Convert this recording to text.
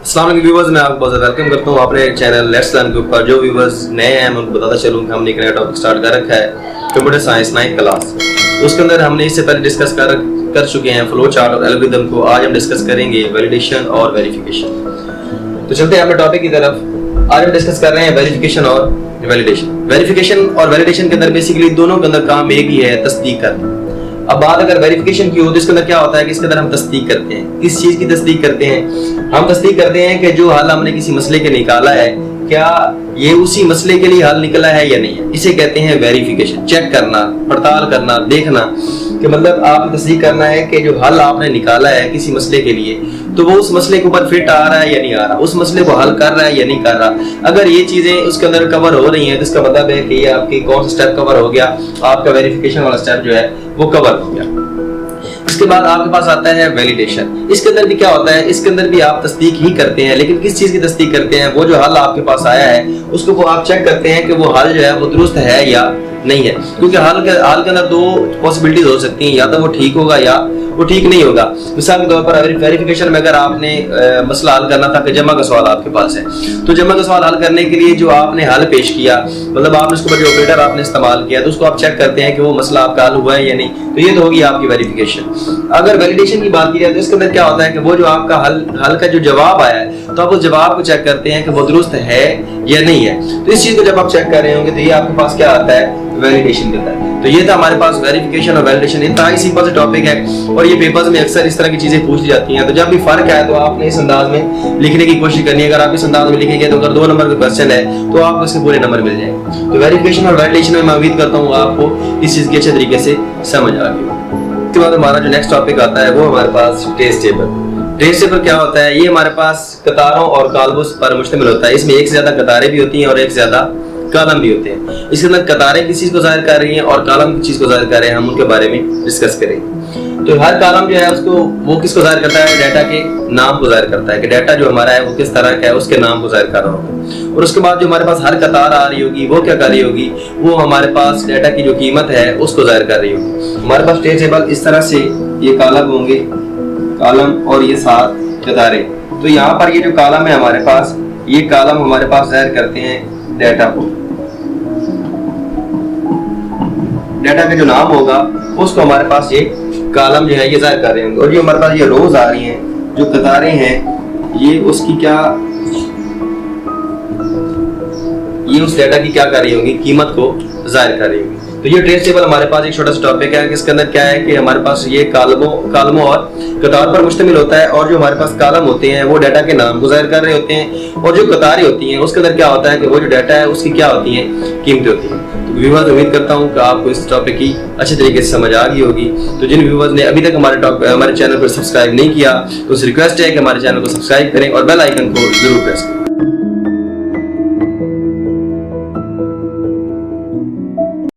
अस्सलाम वालेकुम व्यूवर्स, मैं आपको बहुत वेलकम करता हूँ अपने चैनल लेट्स लर्न के ऊपर। जो व्यूवर्स नए हैं मैं उनको बताता चलूँ कि हमने एक नया टॉपिक स्टार्ट कर रखा है कंप्यूटर साइंस 9th क्लास। उसके अंदर हमने इससे पहले डिस्कस कर चुके हैं फ्लो चार्ट और एल्गोरिथम को। आज हम डिस्कस करेंगे वैलिडेशन और वेरिफिकेशन। तो चलते हैं अपने टॉपिक की तरफ। आज हम डिस्कस कर रहे हैं वेरिफिकेशन और वैलिडेशन। वेरिफिकेशन और वैलिडेशन के अंदर बेसिकली दोनों के अंदर काम एक ही है, तस्दीक करना। अब बात अगर वेरिफिकेशन की हो तो इसके अंदर क्या होता है कि इसके अंदर हम तस्दीक करते हैं। किस चीज की तस्दीक करते हैं? हम तस्दीक करते हैं कि जो हल हमने किसी मसले के निकाला है क्या ये उसी मसले के लिए हल निकला है या नहीं है। इसे कहते हैं वेरिफिकेशन। चेक करना, पड़ताल करना, देखना कि मतलब आपने तस्दीक करना है कि जो हल आपने निकाला है किसी मसले के लिए तो वो उस मसले के ऊपर फिट आ रहा है या नहीं आ रहा, उस मसले को हल कर रहा है या नहीं कर रहा। अगर ये चीजें उसके अंदर कवर हो रही हैं तो इसका मतलब है कि ये आपकी कौन सा स्टेप कवर हो गया, आपका वेरिफिकेशन वाला स्टेप जो है वो कवर हो गया। इसके बाद आपके पास आता है वैलिडेशन। इसके अंदर भी क्या होता है, इसके अंदर भी आप तस्दीक ही करते हैं, लेकिन किस चीज की तस्दीक करते हैं? वो जो हल आपके पास आया है उसको वो आप चेक करते हैं कि वो हल जो है वो दुरुस्त है या नहीं है। क्योंकि हल के अंदर दो पॉसिबिलिटीज हो सकती हैं, या तो वो ठीक होगा या वो ठीक नहीं होगा। मिसाल के तौर पर वेरिफिकेशन में अगर आपने मसला हल करना था कि जमा का सवाल आपके पास है, तो जमा का सवाल हल करने के लिए जो आपने हल पेश किया, मतलब आपने उसके ऊपर जो ऑपरेटर आपने इस्तेमाल किया, तो उसको आप चेक करते हैं कि वो मसला आपका हल हुआ है या नहीं। तो ये तो होगी आपकी वेरिफिकेशन। अगर वैलिडेशन की बात की जाए तो इसके अंदर क्या होता है कि वो जो आपका हल का जो जवाब आया है तो आप उस जवाब को चेक करते हैं कि वो दुरुस्त है या नहीं है। तो इस चीज को जब आप चेक कर रहे होंगे तो ये आपके पास क्या आता है, वैलिडेशन देता है। तो ये था हमारे पास वेरिफिकेशन और वैलिडेशन। इतना ही सिंपल सा टॉपिक है और ये पेपर्स में अक्सर इस तरह की चीजें पूछी जाती हैं। तो जब भी फर्क है तो आपने इस अंदाज में लिखने की कोशिश करनी है। अगर आप इस अंदाज में लिखेंगे तो अगर 2 नंबर का क्वेश्चन है तो आपको इसके पूरे नंबर मिल जाएंगे। तो वेरिफिकेशन और वैलिडेशन में मैं उम्मीद करता हूँ आपको इस चीज की अच्छे तरीके से समझ आ गई। इसके बाद हमारा जो नेक्स्ट टॉपिक आता है वो हमारे पास ट्रेस टेबल। ट्रेस टेबल क्या होता है? ये हमारे पास कतारों और कॉलम्स पर मुश्तमिल होता है। इसमें एक से ज्यादा कतारें भी होती हैं और एक से ज्यादा कॉलम भी होते हैं। इसके अंदर कतारें किस चीज को जाहिर कर रही हैं और कॉलम किस चीज को जाहिर कर रहे हैं, हम उनके बारे में डिस्कस करेंगे। तो हर कॉलम जो है उसको वो किसको जाहिर करता है? डाटा के नाम को जाहिर करता है कि डाटा जो हमारा है वो किस तरह का है, उसके नाम को जाहिर कर रहा होगा। और उसके बाद जो हमारे पास हर कतार आ रही होगी वो क्या कर रही होगी, वो हमारे पास डाटा की जो कीमत है उसको जाहिर कर रही होगी। हमारे पास ट्रेस टेबल इस तरह से ये कॉलम होंगे, कॉलम और ये 7 कतारें। तो यहाँ पर ये जो कॉलम है हमारे पास, ये कॉलम हमारे पास जाहिर करते हैं डाटा को। डाटा का जो नाम होगा उसको हमारे पास ये कॉलम जो है ये जाहिर कर रहे होंगे। और जो हमारे पास ये रोज आ रही हैं, जो कतारें हैं, ये उसकी क्या, ये उस डाटा की क्या कर रही होंगी, कीमत को जाहिर कर रही होंगी। तो ये ट्रेस टेबल हमारे पास एक छोटा सा टॉपिक है। इसके अंदर क्या है कि हमारे पास ये कॉलमों और कतार पर मुश्तमिल होता है। और जो हमारे पास कॉलम होते हैं वो डाटा के नाम को जाहिर कर रहे होते हैं, और जो कतारें होती हैं उसके अंदर क्या होता है कि वो जो डाटा है उसकी क्या होती है, कीमतें होती हैं। तो व्यूअर्स, उम्मीद करता हूँ कि आपको इस टॉपिक की अच्छे तरीके से समझ आ गई होगी। तो जिन व्यूअर्स ने अभी तक हमारे चैनल पर सब्सक्राइब नहीं किया तो उस रिक्वेस्ट है कि हमारे चैनल को सब्सक्राइब करें और बेल आइकन को जरूर प्रेस करें।